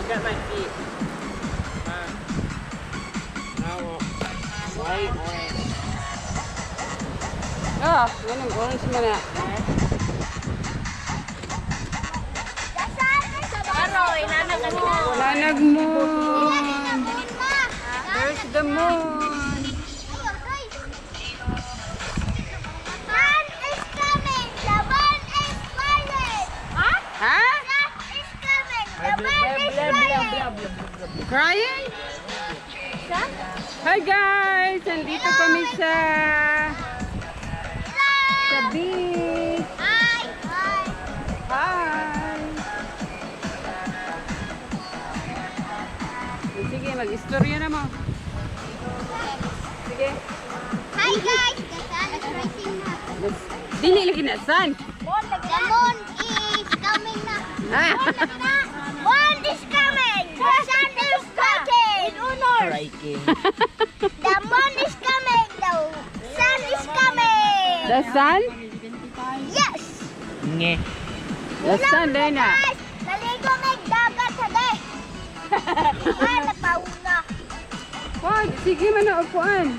That might be. White, orange. Ah, ganun, orange mo na. Lanag moon. There's the moon. Sun is coming. The moon is smiling. Huh? Ha? Sun is coming. The moon is smiling. Crying? Hi guys! Nandito kami sa beach. Hi. Hi. Hi! Sige, mag-istorya na mo. Sige. Hi guys. The sun is rising na. Dili lagi na, san? The moon is coming na. Ah. Moon is coming. The sun is coming. Striking. The moon is coming. The sun is coming. The sun? Yes. Nge. The sun, din na. Guys, naligo may dagat sa de. Ah, napauna. Wag, sige man na upuan.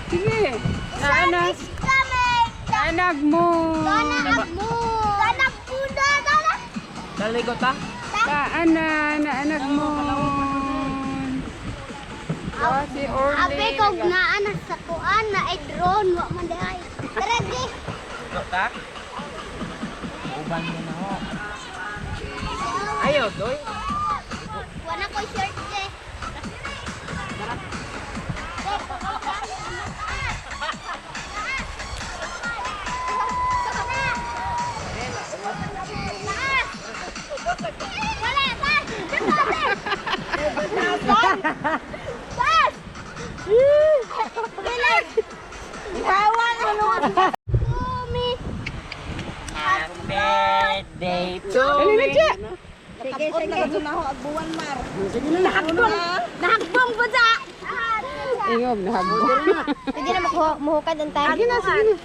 Sige. Sun Naanak. is coming. Naanak mo. Danak mo. Danak puna. Danak. Naligo ta? Naanak mo. Ah, si Orly. Abi kog naanak sa kuan na ay drone wa man dahay. Tara di. Ta? Uban mo na ho. Ayaw, doy. Wala ko shirt de. Birthday to Dali na siya. Sige, doon ako agbuwan, Mar. Nahakbong po sa. Ingog, nahagbo. Pwede na mahuhukad ang tayo. Sige na, sige na.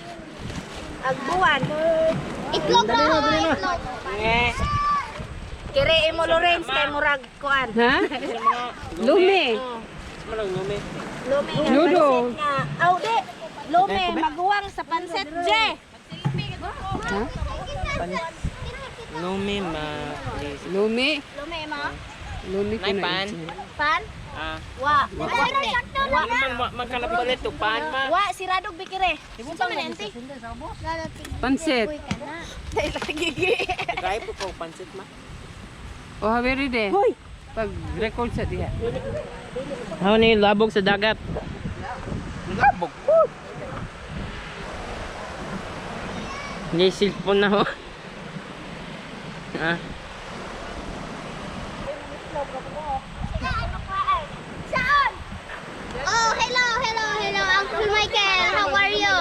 Agbuwan. Itlog na ho, itlog. Nge. Kire mo Lawrence kay murag kuan. Ha? Lumi. Malang lumi. Lume. Noodle. Aw di. Lume maguwang sa pansit je. Ha? Lumi ma. Lumi. Lume mo. Lumi ko Nay, na. pan. Pan. Ah. Wa. Magkanapalit to pan ma. Wa siradog bikire. Sa man ente. Pansit. Try po ko pansit ma. Oh, very de. Hoy. Pag record sa diha. How ni labog sa dagat? Labog. Ni cellphone na ho. Ah. Saan? Oh, hello, hello, hello, Uncle Michael. How are you?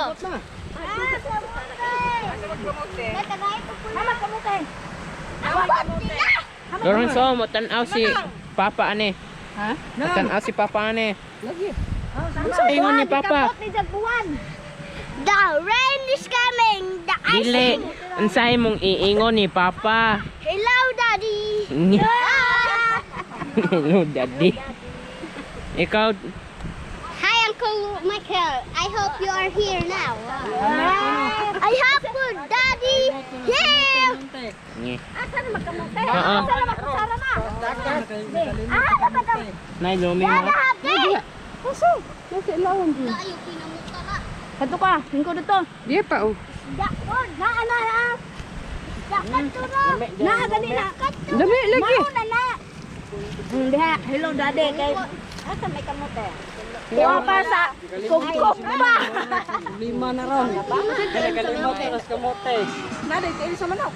Lorenzo, matanaw si Papa ane. Ha? Matanaw si Papa ane. Lagi. Ingon ni Papa. The rain is coming. The ice. Dili, unsay mong iingon ni Papa. Hello, Daddy. Ah! Hello, Daddy. Ikaw, Hi, Uncle Michael. I hope you are here now. I hope you, Daddy, here. nge. Ah, Nay, lumi mo. Daddy. Puso. Nasa ilawan din. Ayaw kinamuta na. Kadto ka, tingko dito. Diya pa oh. Dakon, na. Dakat to na. Na gani na. Dami lagi. Mauna na. Diha, hello daddy kay asa may kamote. Wa pa sa kugkog pa. Lima na ron. Kalimot ras kamote. Nade kay sa manok.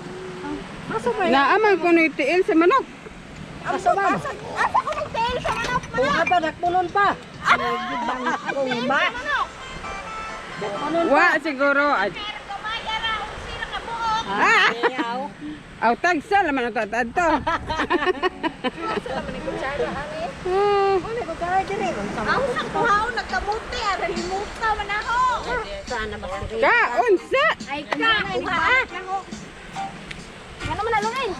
Naaman ko na itiil sa manok. Asa ko nagtail sa manok. Kung ata nakpulon pa. Kung ba? Wa siguro. Aw tagsa laman ang tatad to. Ang saktuhaw nagkamuti ara limuta man ako. Sana ba? Ka unsa? Ay ka uha. Ano man na Loren?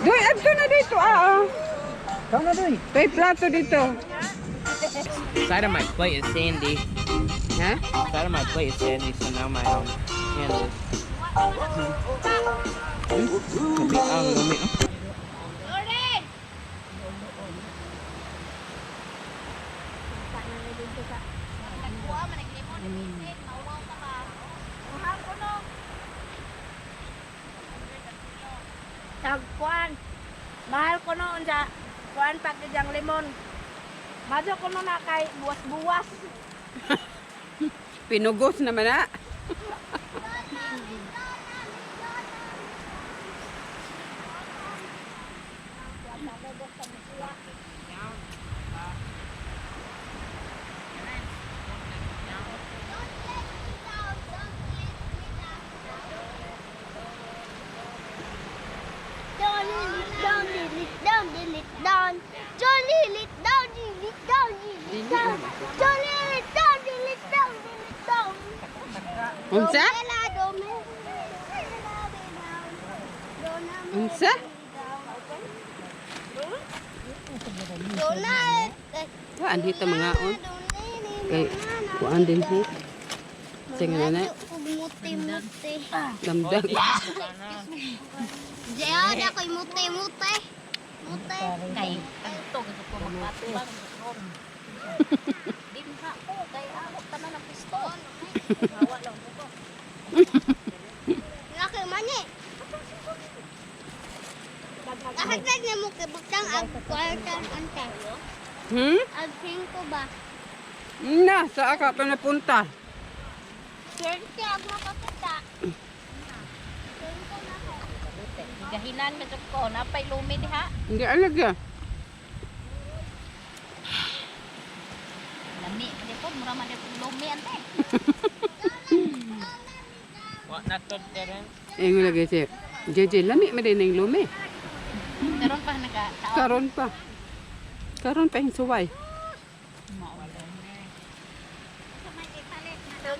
Doy, adto na dito. Ikaw na, Doy. May plato dito. Side of my plate is sandy. Ha? Side of my plate is sandy, so now my hand is. Lumi. Tagkuan. Mahal ko noon sa kuan pagkajang lemon. Madyo ko noon na kay buwas-buwas. Pinugos naman na. Unsa? Unsa? Kuan dito mga on. Kay kuan din hit. Sing na na. Muti-muti. Damdag. Jaya, ada ko'y muti-muti. Muti. Kay ito gusto ko magpatubang ron. Dimha ko kay ako tanan ng piston. Hawa lang ko. Laki mani. Akit lang na mo kibutang ag kwartan ante. Ag 5 ba? Na, sa ka pa napunta. Swerte ag makakita. Gahinan ka jud ko napay lumi diha. Hindi alaga. Lami pa di po mura man di lumi ante. What not to Terence? Ingo lagi siya. JJ, lami man din ang lumi. Karon pa naka Karon pa. Karon pa yung suway.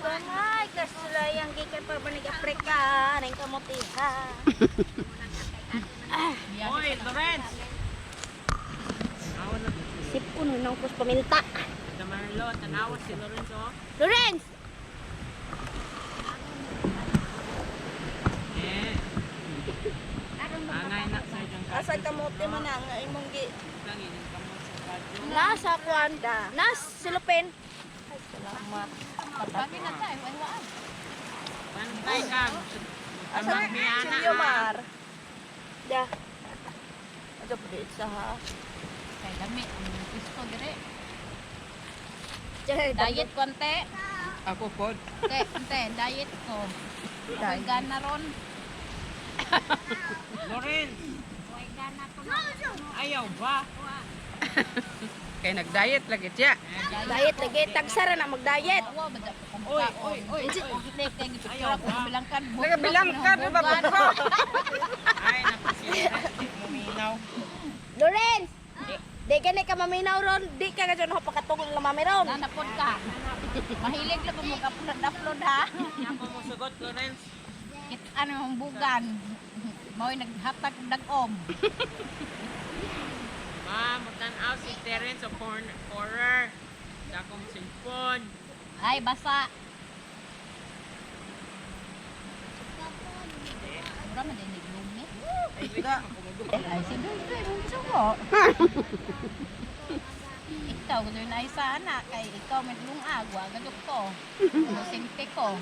Ay, kasula yang gikan pa ba nag-Afrika, nang kamutiha. Oy, Lorenz! Sipon nang pus paminta. Damarlo, tanawat si Lorenz, oh. Lorenz! Eh. Angay na sa diyang Asa kamote man ang imong gi langin ka mo sa radyo. nasa kwanda. Nas, silupin. Salamat. Kami na tayo, wala. Pantay ka. Asa Tamang miyana. Silvio Mar. Da. Aja pud sa ha. Kay dami, gusto dire. Diet ko ante. Ako pod. Ante, diet ko. Vegan na ron. Lorenz! Ayaw ba? Kay nag-diet lagi siya. Diet lagi tagsara na mag-diet. Oy. Ayaw ba? Bilangkan. Nagabilang ka, di ba? Ay, napasiya. Muminaw. Lorenz. Di ka ka maminaw ron, di ka gadyo napakatungol na mamiron. Nanapod ka. Mahilig lang mo ka-upload ha. Ako mo sugot, Lorenz. Ano ang bugan. Mao'y naghatag dag-om. Ma, magtanaw si Terence sa horror. Sa akong cellphone. Ay, basa. Mura man din naglumi. Ay, siyempre, gusto ko. Ikaw, gusto na isa anak. Kay ikaw may agwa. Gadok ko. Sinte ko.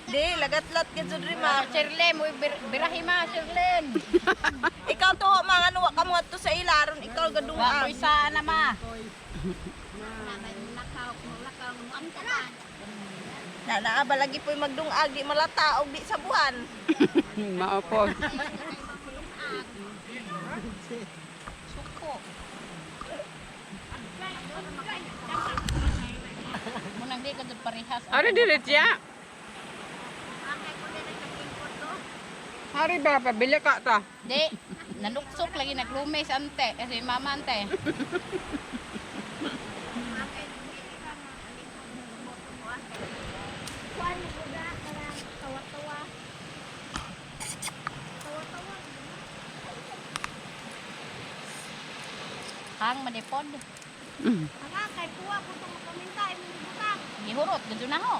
Di lagat-lat ka jud ri ma. Sherlen, mo birahi ma, Sherlen. Ikaw to mga nuwa ka mo to sa ilaron, ikaw gadung Wa ko isa na ma. Na naaba lagi po'y magdungag di malata og di sa buwan. Maopod. Suko. Munang di ko jud parehas. Ano diret siya? Hari ba, pabili ka ta. Di, naluksok lagi naglumi sa ante. Kasi mama ante. Hang manipod. Mm. Mga kay kuha ko itong makamintay, mga butang. Gihurot, gadyo na ho.